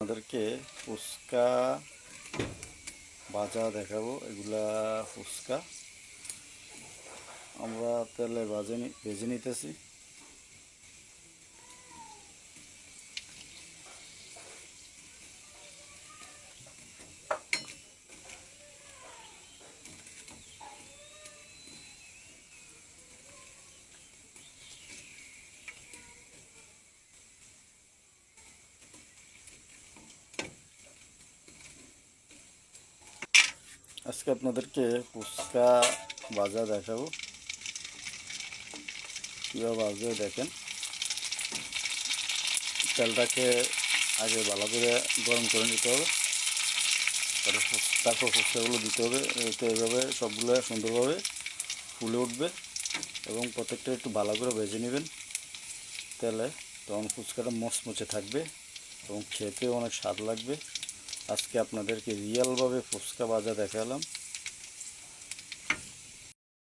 আপনাদেরকে ফুচকা ভাজা দেখাবো। এগুলা ফুচকা আমরা তেলে ভেজে নিতেছি। আজকে আপনাদেরকে ফুচকা ভাজা দেখাবো, কীভাবে ভাজবে দেখেন। তেলটাকে আগে ভালো করে গরম করে নিতে হবে, তারপর ফুচকাগুলো দিতে হবে। তো এইভাবে সবগুলো সুন্দরভাবে ফুলে উঠবে এবং প্রত্যেকটা একটু ভালো করে ভেজে নেবেন তেলে, তখন ফুচকাটা মচমচে থাকবে এবং খেতেও অনেক স্বাদ লাগবে। আজকে আপনাদেরকে রিয়েলভাবে ফুচকা ভাজা দেখালাম।